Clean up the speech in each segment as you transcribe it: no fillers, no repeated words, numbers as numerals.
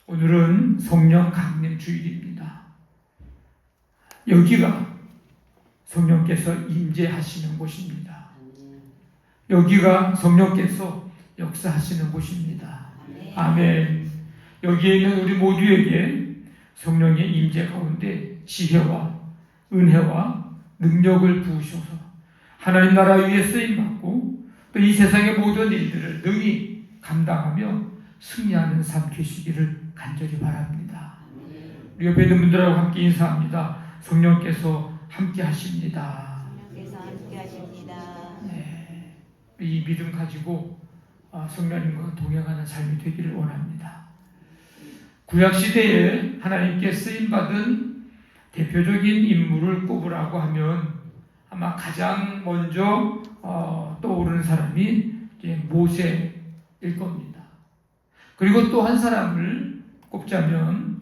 오늘은 성령 강림 주일입니다. 여기가 성령께서 임재하시는 곳입니다. 여기가 성령께서 역사하시는 곳입니다. 아멘. 여기에 있는 우리 모두에게 성령의 임재 가운데 지혜와 은혜와 능력을 부으셔서 하나님 나라 위에 쓰임받고 또 이 세상의 모든 일들을 능히 감당하며 승리하는 삶 되시기를 간절히 바랍니다. 우리 옆에 있는 분들하고 함께 인사합니다. 성령께서 함께 하십니다. 성령께서 함께 하십니다. 네, 이 믿음 가지고 성령님과 동행하는 삶이 되기를 원합니다. 구약시대에 하나님께 쓰임받은 대표적인 인물을 꼽으라고 하면 아마 가장 먼저 떠오르는 사람이 이제 모세일 겁니다. 그리고 또 한 사람을 꼽자면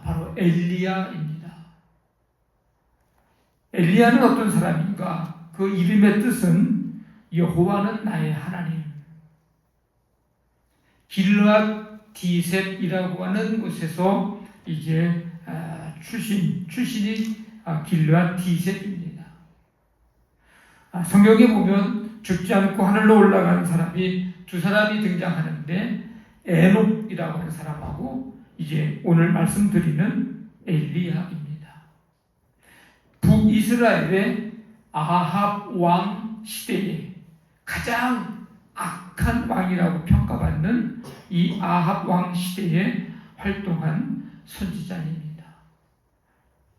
바로 엘리야입니다. 엘리야는 어떤 사람인가? 그 이름의 뜻은 여호와는 나의 하나님. 길르앗 디셋이라고 하는 곳에서 이제 출신이 길르앗 디셋입니다. 성경에 보면 죽지 않고 하늘로 올라가는 사람이 두 사람이 등장하는데 에녹이라고 하는 사람하고 이제 오늘 말씀드리는 엘리야입니다. 북이스라엘의 아합 왕 시대에 가장 악한 왕이라고 평가받는 이 아합 왕 시대에 활동한 선지자입니다.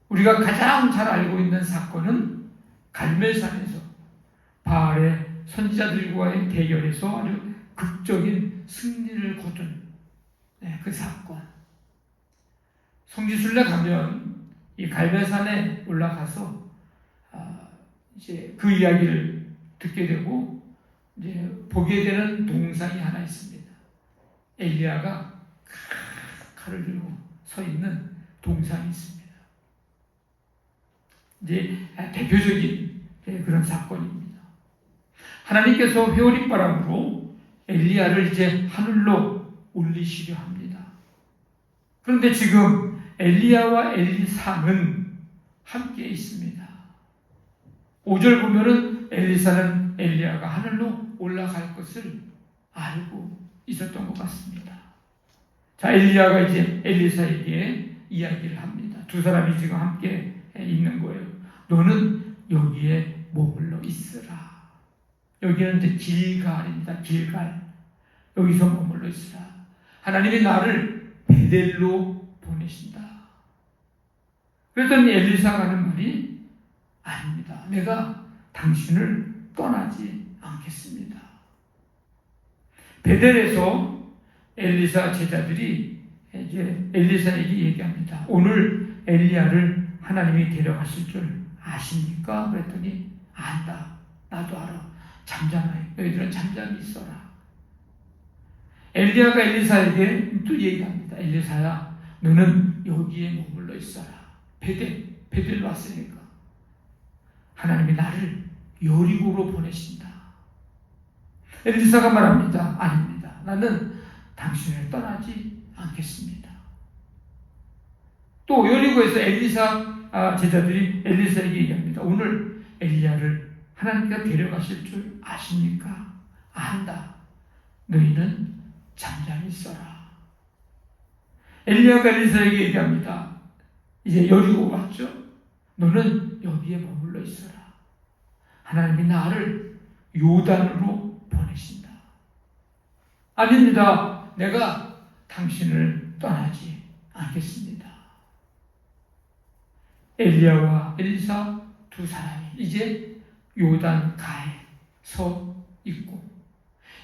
우리가 가장 잘 알고 있는 사건은 갈멜산에서 바알의 선지자들과의 대결에서 아주 극적인 승리를 거둔 그 사건. 성지순례 가면 이 갈멜산에 올라가서 이제 그 이야기를 듣게 되고 이제 보게 되는 동상이 하나 있습니다. 엘리야가 칼을 들고 서 있는 동상이 있습니다. 이제 대표적인 그런 사건입니다. 하나님께서 회오리바람으로 엘리야를 이제 하늘로 올리시려 합니다. 그런데 지금 엘리야와 엘리사는 함께 있습니다. 5절 보면은 엘리사는 엘리야가 하늘로 올라갈 것을 알고 있었던 것 같습니다. 자, 엘리야가 이제 엘리사에게 이야기를 합니다. 두 사람이 지금 함께 있는 거예요. 너는 여기에 머물러 있으라. 여기는 이제 길갈입니다. 길갈. 여기서 머물러 있으라. 하나님이 나를 베델로 보내신다. 그랬더니 엘리사가 하는 말이 아닙니다. 내가 당신을 떠나지 않겠습니다. 베델에서 엘리사 제자들이 이제 엘리사에게 얘기합니다. 오늘 엘리야를 하나님이 데려가실 줄 아십니까? 그랬더니 안다. 나도 알아. 잠잠해. 너희들은 잠잠히 있어라. 엘리야가 엘리사에게 또 얘기합니다. 엘리사야, 너는 여기에 머물러 있어라. 베델로 왔으니까. 하나님이 나를 여리고로 보내신다. 엘리사가 말합니다. 아닙니다. 나는 당신을 떠나지 않겠습니다. 또 여리고에서 엘리사 제자들이 엘리사에게 얘기합니다. 오늘 엘리야를 하나님께서 데려가실 줄 아십니까? 안다. 너희는 잠잠히 있어라. 엘리야가 엘리사에게 얘기합니다. 이제 여리고 왔죠? 너는 여기에 머물러 있어라. 하나님이 나를 요단으로 보내신다. 아닙니다. 내가 당신을 떠나지 않겠습니다. 엘리야와 엘리사 두 사람이 이제 요단가에 서 있고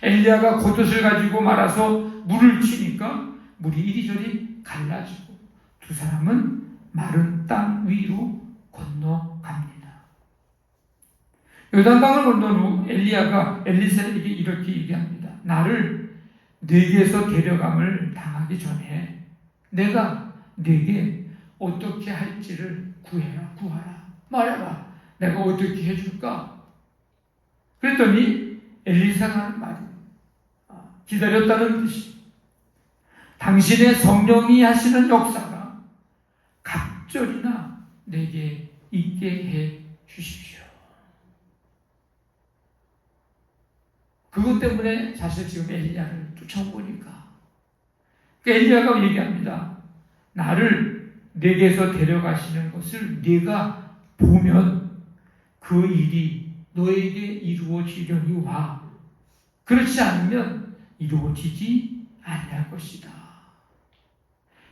엘리야가 겉옷을 가지고 말아서 물을 치니까 물이 이리저리 갈라지고 두 사람은 마른 땅 위로 건너갑니다. 요단강을 건넌 후 엘리야가 엘리사에게 이렇게 얘기합니다. 나를 네게서 데려감을 당하기 전에 내가 네게 어떻게 할지를 구하라. 말해라. 내가 어떻게 해줄까? 그랬더니 엘리사가 하는 말이 기다렸다는 뜻이 당신의 성령이 하시는 역사가 갑절이나 내게 있게 해 주십시오. 그것 때문에 사실 지금 엘리야를 쫓아온 거니까. 엘리야가 얘기합니다. 나를 내게서 데려가시는 것을 네가 보면 그 일이 너에게 이루어지려니와 그렇지 않으면 이루어지지 아니할 것이다.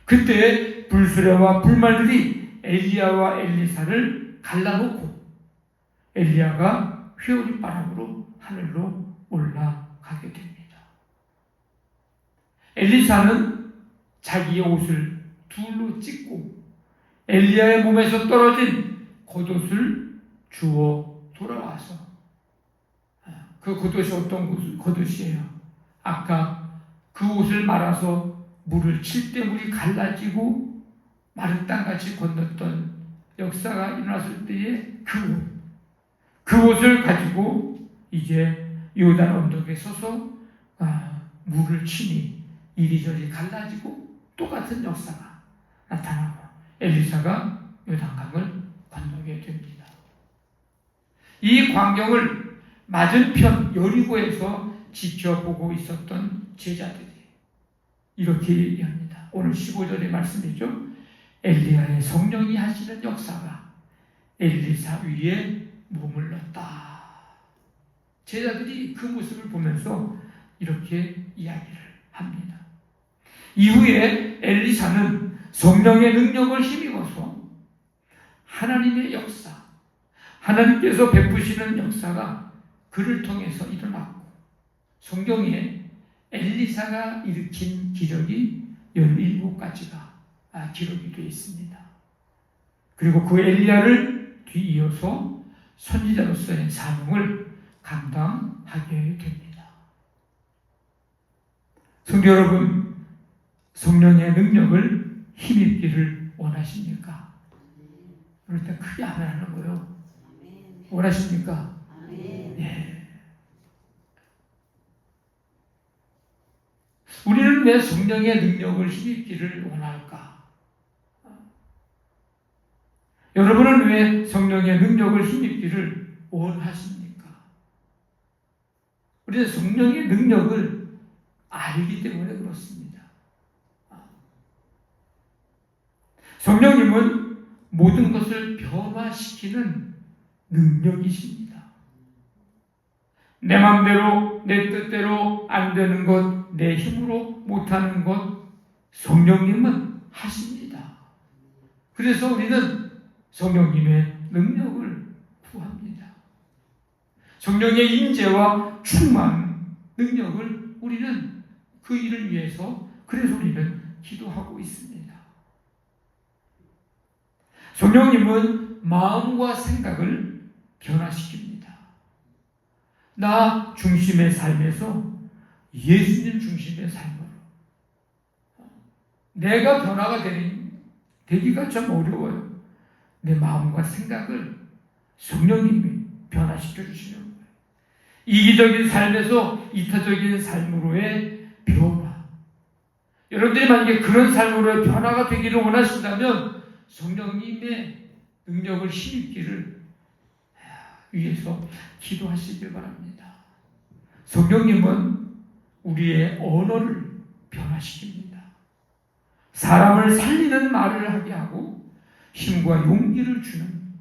그때 불수레와 불말들이 엘리야와 엘리사를 갈라놓고 엘리야가 회오리 바람으로 하늘로 올라가게 됩니다. 엘리사는 자기의 옷을 둘로 찢고 엘리야의 몸에서 떨어진 겉옷을 주워 돌아와서 그 겉옷이 어떤 겉옷이에요? 아까 그 옷을 말아서 물을 칠 때 물이 갈라지고 마른 땅같이 건넜던 역사가 일어났을 때의 그 옷을 가지고 이제 요단 언덕에 서서 물을 치니 이리저리 갈라지고 똑같은 역사가 나타나고 엘리사가 요단강을 건너게 됩니다. 이 광경을 맞은편 여리고에서 지켜보고 있었던 제자들이 이렇게 얘기합니다. 오늘 15절의 말씀이죠. 엘리야의 성령이 하시는 역사가 엘리사 위에 머물렀다. 제자들이 그 모습을 보면서 이렇게 이야기를 합니다. 이후에 엘리사는 성령의 능력을 힘입어서 하나님의 역사, 하나님께서 베푸시는 역사가 그를 통해서 일어났고 성경에 엘리사가 일으킨 기적이 17가지가 기록이 되어 있습니다. 그리고 그 엘리야를 뒤이어서 선지자로서의 사명을 감당하게 됩니다. 성도 여러분, 성령의 능력을 힘입기를 원하십니까? 그럴 때 크게 아멘 하는 거예요. 원하십니까? 예. 우리는 왜 성령의 능력을 힘입기를 원할까? 여러분은 왜 성령의 능력을 힘입기를 원하십니까? 우리는 성령의 능력을 알기 때문에 그렇습니다. 성령님은 모든 것을 변화시키는 능력이십니다. 내 마음대로, 내 뜻대로 안 되는 것, 내 힘으로 못하는 것, 성령님은 하십니다. 그래서 우리는 성령님의 능력을 구합니다. 성령의 임재와 충만 능력을 우리는 그 일을 위해서 그래서 우리는 기도하고 있습니다. 성령님은 마음과 생각을 변화시킵니다. 나 중심의 삶에서 예수님 중심의 삶으로 내가 변화가 되기가 좀 어려워요. 내 마음과 생각을 성령님이 변화시켜 주시는 거예요. 이기적인 삶에서 이타적인 삶으로의 변화. 여러분들이 만약에 그런 삶으로의 변화가 되기를 원하신다면 성령님의 능력을 힘입기를 위해서 기도하시길 바랍니다. 성령님은 우리의 언어를 변화시킵니다. 사람을 살리는 말을 하게 하고 힘과 용기를 주는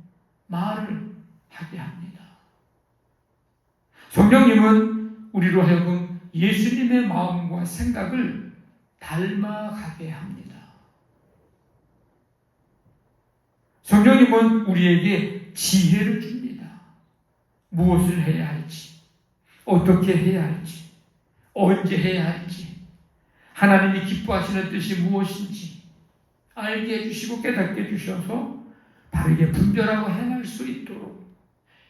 말을 하게 합니다. 성령님은 우리로 하여금 예수님의 마음과 생각을 닮아가게 합니다. 성령님은 우리에게 지혜를 줍니다. 무엇을 해야 할지, 어떻게 해야 할지, 언제 해야 할지, 하나님이 기뻐하시는 뜻이 무엇인지 알게 해주시고 깨닫게 해주셔서 바르게 분별하고 행할 수 있도록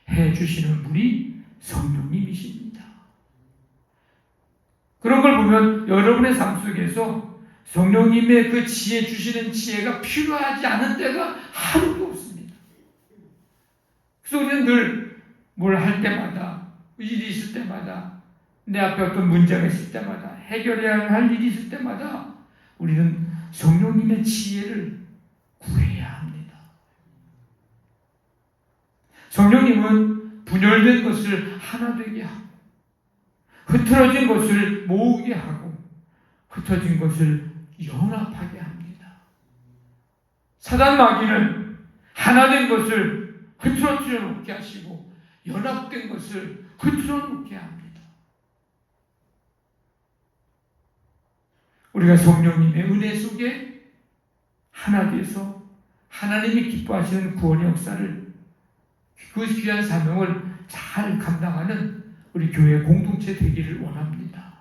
해주시는 분이 성령님이십니다. 그런 걸 보면 여러분의 삶 속에서 성령님의 그 지혜 주시는 지혜가 필요하지 않은 때가 하루도 없습니다. 그래서 우리는 늘 뭘 할 때마다, 일이 있을 때마다, 내 앞에 어떤 문제가 있을 때마다, 해결해야 할 일이 있을 때마다 우리는 성령님의 지혜를 구해야 합니다. 성령님은 분열된 것을 하나 되게 하고, 흩어진 것을 모으게 하고, 흩어진 것을 연합하게 합니다. 사단 마귀는 하나된 것을 흐트러뜨려 놓게 하시고 연합된 것을 흐트러 놓게 합니다. 우리가 성령님의 은혜 속에 하나 돼서 하나님이 기뻐하시는 구원의 역사를, 그 귀한 사명을 잘 감당하는 우리 교회 공동체 되기를 원합니다.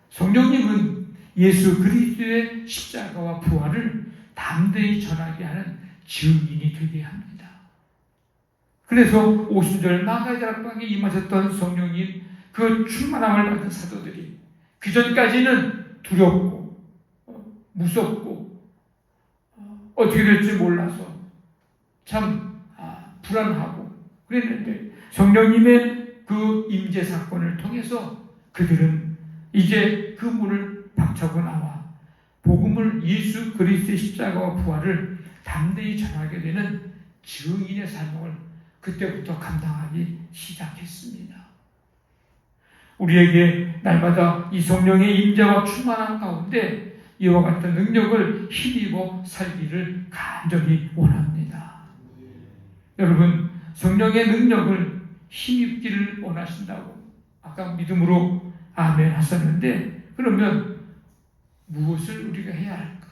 성령님은 예수 그리스도의 십자가와 부활을 담대히 전하게 하는 증인이 되게 합니다. 그래서 오순절 마가다락방에 임하셨던 성령님, 그 충만함을 받은 사도들이 그 전까지는 두렵고 무섭고 어떻게 될지 몰라서 참 불안하고 그랬는데, 성령님의 그 임재 사건을 통해서 그들은 이제 그 문을 박차고 나와 복음을, 예수 그리스도의 십자가와 부활을 담대히 전하게 되는 증인의 사명을 그때부터 감당하기 시작했습니다. 우리에게 날마다 이 성령의 임재와 충만함 가운데 이와 같은 능력을 힘입어 살기를 간절히 원합니다. 여러분, 성령의 능력을 힘입기를 원하신다고 아까 믿음으로 아멘 하셨는데, 그러면 무엇을 우리가 해야 할까?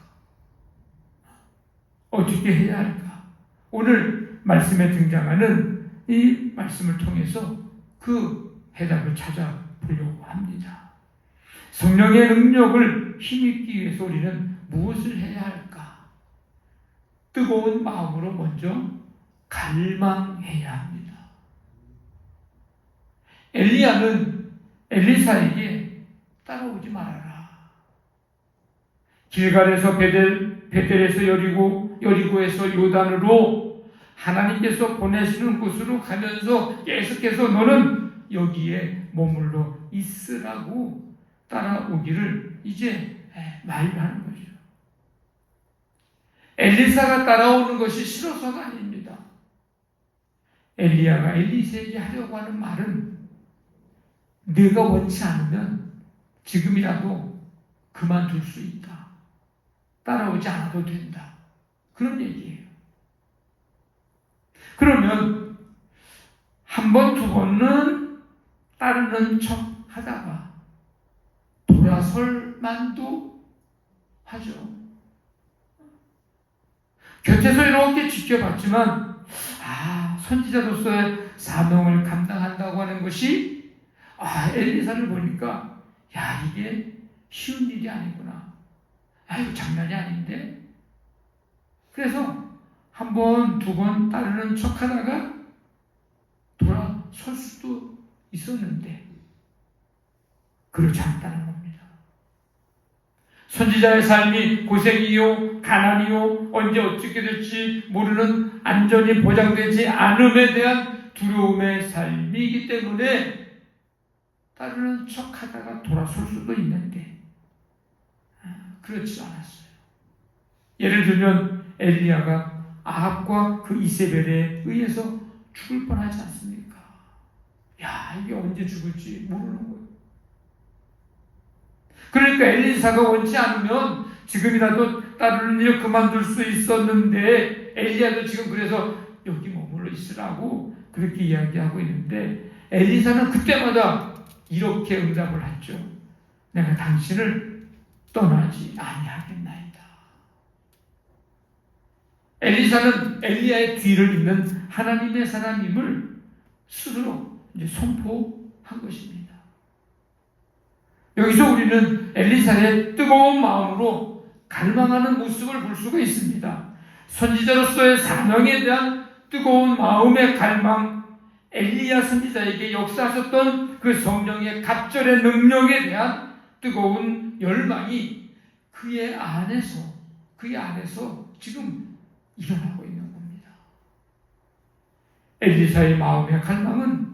어떻게 해야 할까? 오늘 말씀에 등장하는 이 말씀을 통해서 그 해답을 찾아보려고 합니다. 성령의 능력을 힘입기 위해서 우리는 무엇을 해야 할까? 뜨거운 마음으로 먼저 갈망해야 합니다. 엘리야는 엘리사에게 따라오지 말아라. 길갈에서 베델에서 여리고에서 요단으로 하나님께서 보내시는 곳으로 가면서 계속해서 너는 여기에 머물러 있으라고 따라오기를 이제 말하는 거죠. 엘리사가 따라오는 것이 싫어서가 아닙니다. 엘리야가 엘리사에게 하려고 하는 말은 네가 원치 않으면 지금이라도 그만둘 수 있다. 따라오지 않아도 된다. 그런 얘기예요. 그러면 한 번, 두 번은 따르는 척 하다가 돌아설 만도 하죠. 곁에서 이렇게 지켜봤지만 선지자로서의 사명을 감당한다고 하는 것이 엘리사를 보니까 이게 쉬운 일이 아니구나. 이거 장난이 아닌데. 그래서 한 번, 두 번 따르는 척 하다가 돌아설 수도 있었는데 그렇지 않다는 겁니다. 선지자의 삶이 고생이요, 가난이요, 언제 어떻게 될지 모르는 안전이 보장되지 않음에 대한 두려움의 삶이기 때문에 따르는 척 하다가 돌아설 수도 있는데 그렇지 않았어요. 예를 들면 엘리야가 아합과 그 이세벨에 의해서 죽을 뻔하지 않습니까? 이게 언제 죽을지 모르는 거예요. 그러니까 엘리사가 원치 않으면 지금이라도 따르는 일을 그만둘 수 있었는데, 엘리야도 지금 그래서 여기 머물러 있으라고 그렇게 이야기하고 있는데, 엘리사는 그때마다 이렇게 응답을 했죠. 내가 당신을 떠나지 아니하겠나이다. 엘리사는 엘리야의 뒤를 잇는 하나님의 사람임을 스스로 이제 선포한 것입니다. 여기서 우리는 엘리사의 뜨거운 마음으로 갈망하는 모습을 볼 수가 있습니다. 선지자로서의 사명에 대한 뜨거운 마음의 갈망, 엘리야 선지자에게 역사하셨던 그 성령의 갑절의 능력에 대한 뜨거운 열망이 그의 안에서 지금 일어나고 있는 겁니다. 엘리사의 마음의 갈망은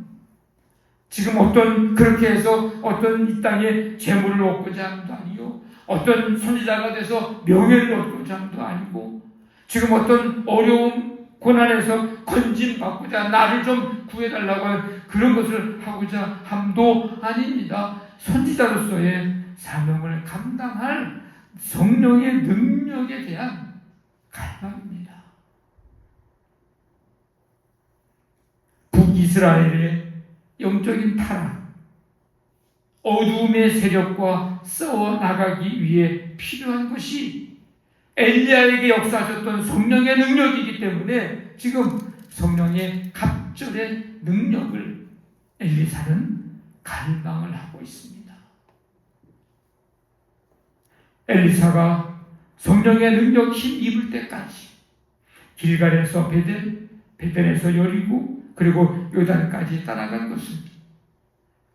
지금 그렇게 해서 어떤 이 땅에 재물을 얻고자 함도 아니요, 어떤 선지자가 돼서 명예를 얻고자 함도 아니고 지금 어떤 어려움 고난에서 건짐받고자 나를 좀 구해달라고 하는 그런 것을 하고자 함도 아닙니다. 선지자로서의 사명을 감당할 성령의 능력에 대한 갈망입니다. 북이스라엘의 영적인 타락, 어두움의 세력과 싸워 나가기 위해 필요한 것이 엘리야에게 역사하셨던 성령의 능력이기 때문에 지금 성령의 갑절의 능력을 엘리사는 갈망을 하고 있습니다. 엘리사가 성령의 능력 힘 입을 때까지 길갈에서 베델, 베델에서 여리고 그리고 요단까지 따라간 것은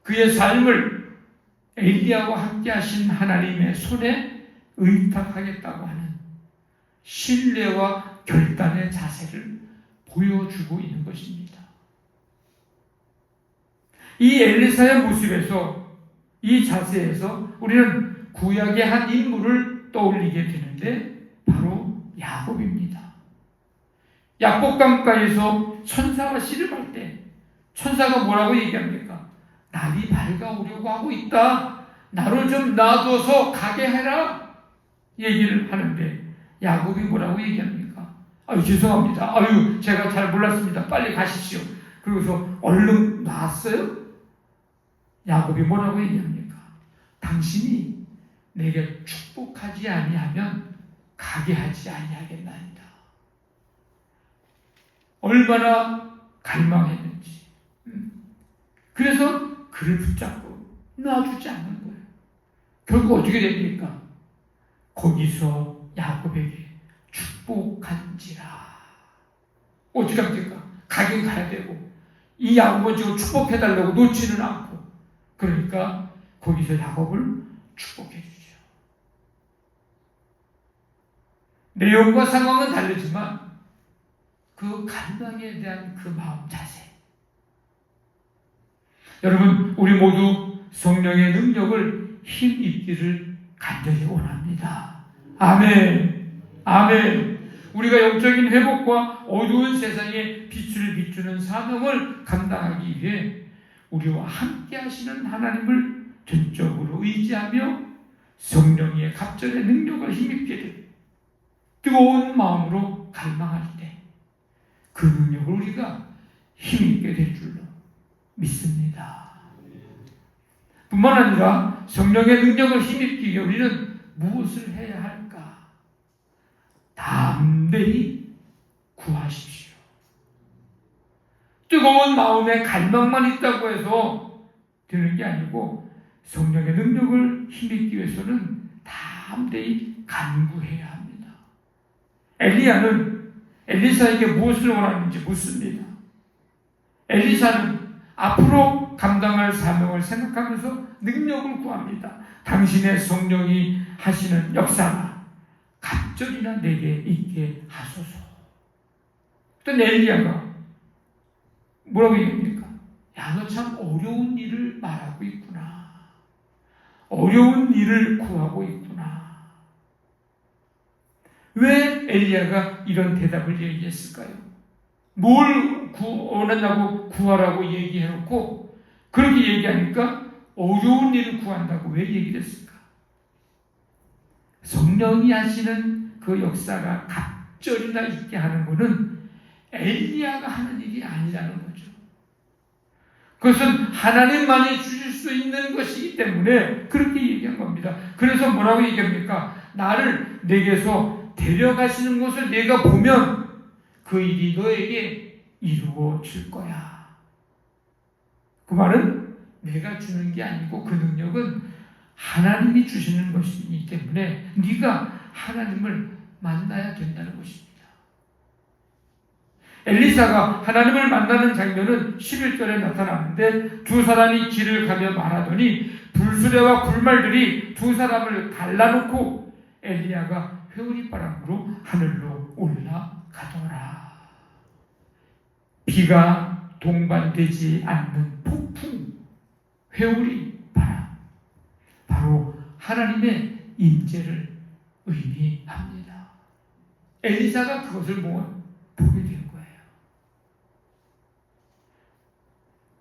그의 삶을 엘리야와 함께 하신 하나님의 손에 의탁하겠다고 하는 신뢰와 결단의 자세를 보여주고 있는 것입니다. 이 엘리사의 모습에서, 이 자세에서 우리는 구약의 한 인물을 떠올리게 되는데 바로 야곱입니다. 야복강가에서 천사가 씨름할 때 천사가 뭐라고 얘기합니까? 날이 밝아오려고 하고 있다. 나를 좀 놔둬서 가게 해라. 얘기를 하는데 야곱이 뭐라고 얘기합니까? 아유 죄송합니다. 아유 제가 잘 몰랐습니다. 빨리 가십시오. 그러고서 얼른 놨어요. 야곱이 뭐라고 얘기합니까? 당신이 내게 축복하지 아니하면 가게 하지 아니하겠나이다. 얼마나 갈망했는지. 그래서 그를 붙잡고 놔주지 않는 거예요. 결국 어떻게 됩니까? 거기서 야곱에게 축복한지라. 어떻게 합니까? 가긴 가야 되고 이 야곱은 지금 축복해달라고 놓지는 않고 그러니까 거기서 야곱을 축복해 주죠. 내용과 상황은 다르지만 그 갈망에 대한 그 마음 자세. 여러분 우리 모두 성령의 능력을 힘입기를 간절히 원합니다. 아멘. 아멘. 우리가 영적인 회복과 어두운 세상에 빛을 비추는 사명을 감당하기 위해 우리와 함께 하시는 하나님을 전적으로 의지하며 성령의 갑절의 능력을 힘입기를 뜨거운 마음으로 갈망할 때 그 능력을 우리가 힘입게 될 줄로 믿습니다. 뿐만 아니라 성령의 능력을 힘입기 위해 우리는 무엇을 해야 할까? 담대히 구하십시오. 뜨거운 마음에 갈망만 있다고 해서 되는 게 아니고 성령의 능력을 힘입기 위해서는 담대히 간구해야 합니다. 엘리야는 엘리사에게 무엇을 원하는지 묻습니다. 엘리사는 앞으로 감당할 사명을 생각하면서 능력을 구합니다. 당신의 성령이 하시는 역사가 갑절이나 내게 있게 하소서. 또 엘리야가 뭐라고 얘기합니까? 야, 너 참 어려운 일을 말하고 있구나. 어려운 일을 구하고 있구나. 왜 엘리야가 이런 대답을 얘기했을까요? 뭘 원한다고 구하라고 얘기해놓고 그렇게 얘기하니까 어려운 일을 구한다고 왜 얘기를 했을까? 성령이 하시는 그 역사가 갑절이나 있게 하는 것은 엘리야가 하는 일이 아니라는 거죠. 그것은 하나님만이 주실 수 있는 것이기 때문에 그렇게 얘기한 겁니다. 그래서 뭐라고 얘기합니까? 나를 내게서 데려가시는 것을 내가 보면 그 일이 너에게 이루어질 거야. 그 말은 내가 주는 게 아니고 그 능력은 하나님이 주시는 것이기 때문에 네가 하나님을 만나야 된다는 것입니다. 엘리사가 하나님을 만나는 장면은 11절에 나타나는데 두 사람이 길을 가며 말하더니 불수레와 불말들이 두 사람을 갈라놓고 엘리야가 회오리바람으로 하늘로 올라가더라. 비가 동반되지 않는 폭풍, 회오리바람, 바로 하나님의 임재를 의미합니다. 엘리사가 그것을 보게 된 거예요.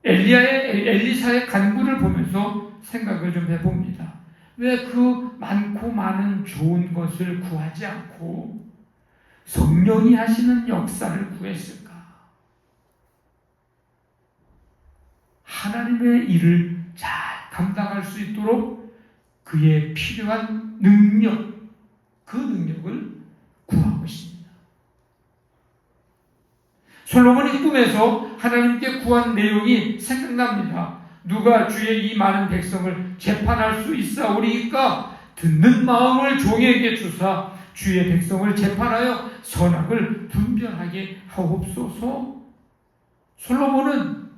엘리사의 간구를 보면서 생각을 좀 해봅니다. 왜 그 많고 많은 좋은 것을 구하지 않고 성령이 하시는 역사를 구했을까? 하나님의 일을 잘 감당할 수 있도록 그의 필요한 능력, 그 능력을 구한 것입니다. 솔로몬이 꿈에서 하나님께 구한 내용이 생각납니다. 누가 주의 이 많은 백성을 재판할 수 있사오리이까? 듣는 마음을 종에게 주사 주의 백성을 재판하여 선악을 분별하게 하옵소서. 솔로몬은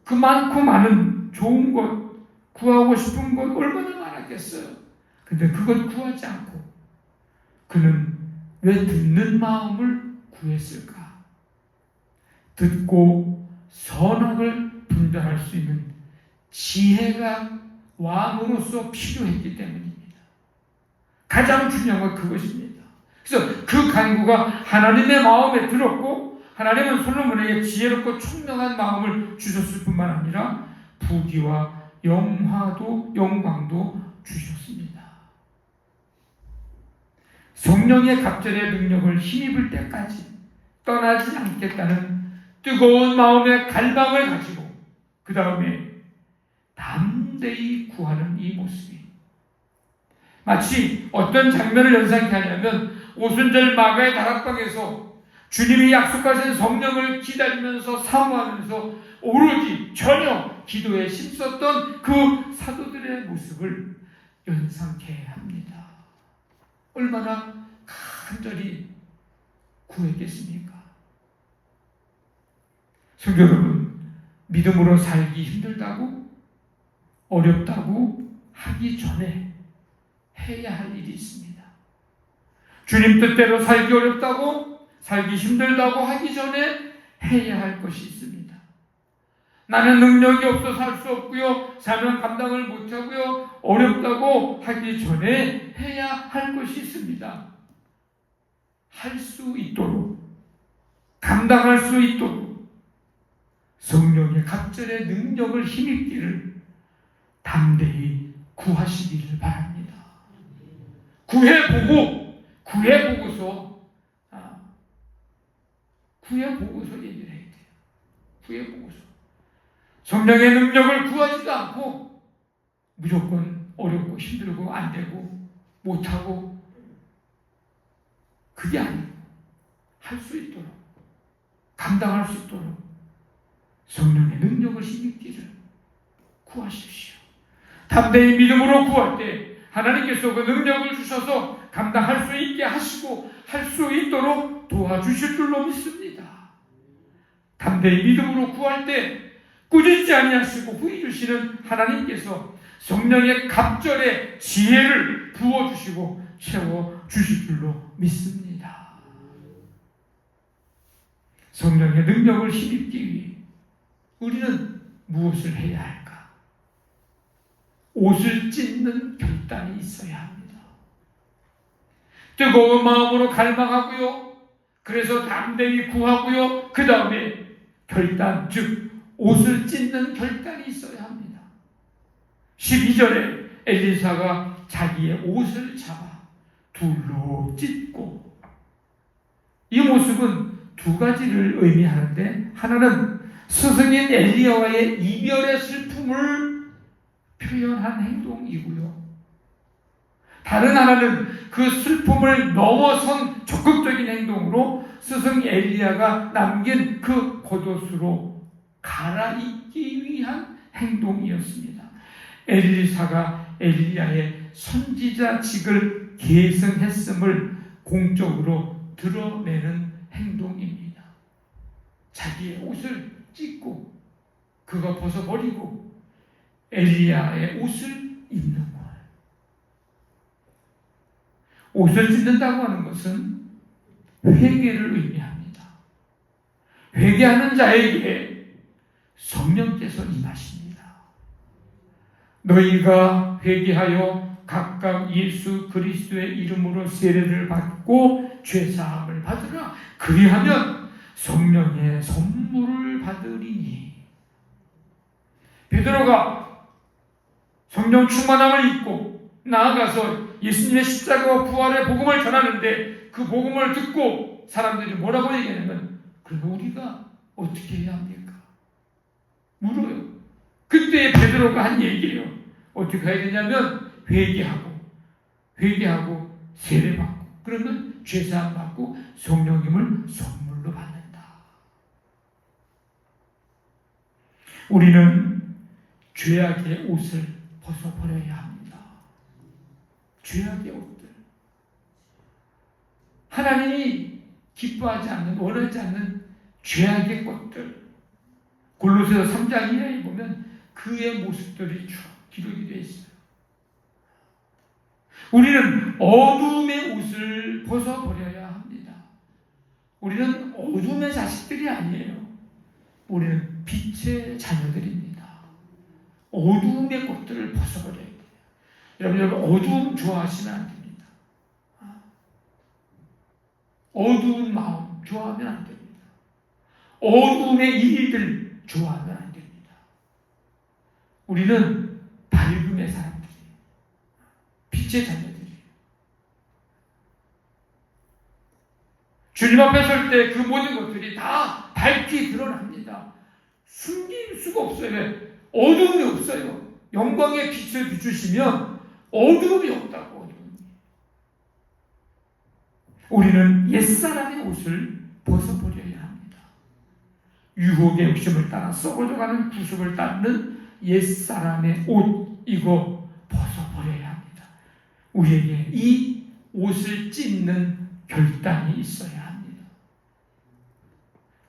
그 많고 많은 좋은 것, 구하고 싶은 것 얼마나 많았겠어요. 근데 그것 구하지 않고 그는 왜 듣는 마음을 구했을까? 듣고 선악을 분별할 수 있는 지혜가 왕으로서 필요했기 때문입니다. 가장 중요한 건 그것입니다. 그래서 그 간구가 하나님의 마음에 들었고 하나님은 솔로몬에게 지혜롭고 총명한 마음을 주셨을 뿐만 아니라 부귀와 영광도 주셨습니다. 성령의 갑절의 능력을 힘입을 때까지 떠나지 않겠다는 뜨거운 마음의 갈망을 가지고 그 다음에 담대히 구하는 이 모습이 마치 어떤 장면을 연상케 하냐면 오순절 마가의 다락방에서 주님이 약속하신 성령을 기다리면서 사모하면서 오로지 전혀 기도에 힘썼던 그 사도들의 모습을 연상케 합니다. 얼마나 간절히 구했겠습니까? 성도 여러분, 믿음으로 살기 힘들다고 어렵다고 하기 전에 해야 할 일이 있습니다. 주님 뜻대로 살기 어렵다고 살기 힘들다고 하기 전에 해야 할 것이 있습니다. 나는 능력이 없어서 할 수 없고요. 사명 감당을 못하고요. 어렵다고 하기 전에 해야 할 것이 있습니다. 할 수 있도록 감당할 수 있도록 성령의 갑절의 능력을 힘입기를 담대히 구하시기를 바랍니다. 구해보고서 얘기를 해야 돼요. 구해보고서. 성령의 능력을 구하지도 않고 무조건 어렵고 힘들고 안 되고 못하고 그게 아니고 할 수 있도록 감당할 수 있도록 성령의 능력을 힘입기를 구하십시오. 담대히 믿음으로 구할 때 하나님께서 그 능력을 주셔서 감당할 수 있게 하시고 할 수 있도록 도와주실 줄로 믿습니다. 담대히 믿음으로 구할 때 꾸짖지 아니하시고 후히 주시는 하나님께서 성령의 갑절의 지혜를 부어주시고 채워주실 줄로 믿습니다. 성령의 능력을 힘입기 위해 우리는 무엇을 해야 할까? 옷을 찢는 결단이 있어야 합니다. 뜨거운 마음으로 갈망하고요. 그래서 담대히 구하고요. 그 다음에 결단, 즉 옷을 찢는 결단이 있어야 합니다. 12절에 엘리사가 자기의 옷을 잡아 둘로 찢고, 이 모습은 두 가지를 의미하는데, 하나는 스승인 엘리야와의 이별의 슬픔을 표현한 행동이고요. 다른 하나는 그 슬픔을 넘어선 적극적인 행동으로 스승 엘리야가 남긴 그 겉옷으로 갈아입기 위한 행동이었습니다. 엘리사가 엘리야의 선지자직을 계승했음을 공적으로 드러내는 행동입니다. 자기의 옷을 찢고 그거 벗어버리고 엘리야의 옷을 입는 거예요. 옷을 찢는다고 하는 것은 회개를 의미합니다. 회개하는 자에게 성령께서 임하십니다. 너희가 회개하여 각각 예수 그리스도의 이름으로 세례를 받고 죄사함을 받으라. 그리하면 성령의 선물을 받으리니. 베드로가 성령 충만함을 입고 나아가서 예수님의 십자가와 부활의 복음을 전하는데 그 복음을 듣고 사람들이 뭐라고 얘기하냐면, 그럼 우리가 어떻게 해야 합니까? 물어요. 그때 베드로가 한 얘기예요. 어떻게 해야 되냐면 회개하고 세례받고, 그러면 죄사함 받고 성령님을 선물로 받는다. 우리는 죄악의 옷을 벗어버려야 합니다. 죄악의 옷들, 하나님이 기뻐하지 않는, 원하지 않는 죄악의 것들, 골로새서 3장 이하에 보면 그의 모습들이 쭉 기록이 되어 있어요. 우리는 어둠의 옷을 벗어버려야 합니다. 우리는 어둠의 자식들이 아니에요. 우리는 빛의 자녀들입니다. 어둠의 것들을 벗어버려야 돼요. 여러분 어둠 좋아하시면 안 됩니다. 어두운 마음 좋아하면 안 됩니다. 어둠의 일들 좋아하면 안 됩니다. 우리는 밝음의 사람들이에요. 빛의 자녀들이에요. 주님 앞에 설 때 그 모든 것들이 다 밝게 드러납니다. 숨길 수가 없어요. 왜? 어둠이 없어요. 영광의 빛을 비추시면 어둠이 없다고. 우리는 옛사람의 옷을 벗어버려야 합니다. 유혹의 욕심을 따라 썩어져가는 구속을 따르는 옛사람의 옷, 이거 벗어버려야 합니다. 우리에게 이 옷을 찢는 결단이 있어야 합니다.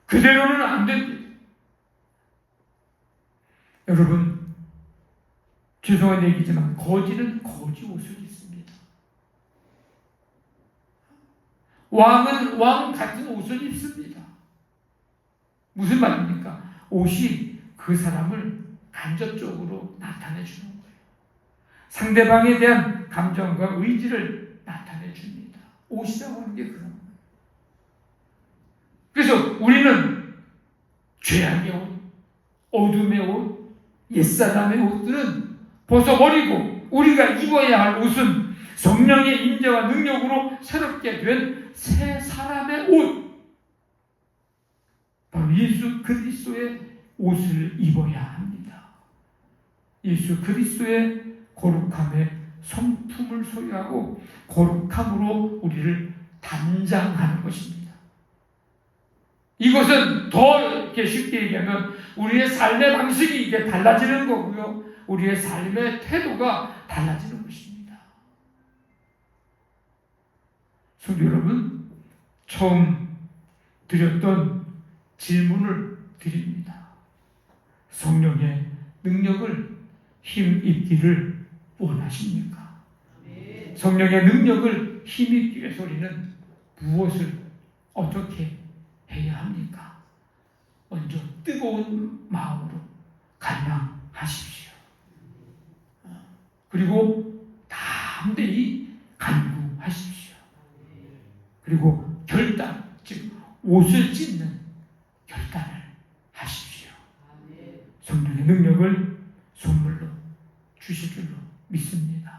그대로는 안 됩니다. 여러분, 죄송한 얘기지만 거지는 거지 옷을 입습니다. 왕은 왕 같은 옷을 입습니다. 무슨 말입니까? 옷이 그 사람을 간접적으로 나타내 주는 거예요. 상대방에 대한 감정과 의지를 나타내 줍니다. 옷이라고 하는 게 그런 거예요. 그래서 우리는 죄악의 옷, 어둠의 옷, 옛사람의 옷들은 벗어버리고 우리가 입어야 할 옷은 성령의 임재와 능력으로 새롭게 된 새 사람의 옷, 바로 예수 그리스도의 옷을 입어야 합니다. 예수 그리스도의 거룩함의 성품을 소유하고 거룩함으로 우리를 단장하는 것입니다. 이것은 더 이렇게 쉽게 얘기하면 우리의 삶의 방식이 이제 달라지는 거고요. 우리의 삶의 태도가 달라지는 것입니다. 성도 여러분, 처음 드렸던 질문을 드립니다. 성령의 능력을 힘입기를 원하십니까? 성령의 능력을 힘입기 위해서 우리는 무엇을 어떻게 해야 합니까? 먼저 뜨거운 마음으로 간구하십시오. 그리고 담대히 간구하십시오. 그리고 결단, 즉 옷을 찢는 결단을 하십시오. 성령의 능력을 선물로 주실 줄로 믿습니다.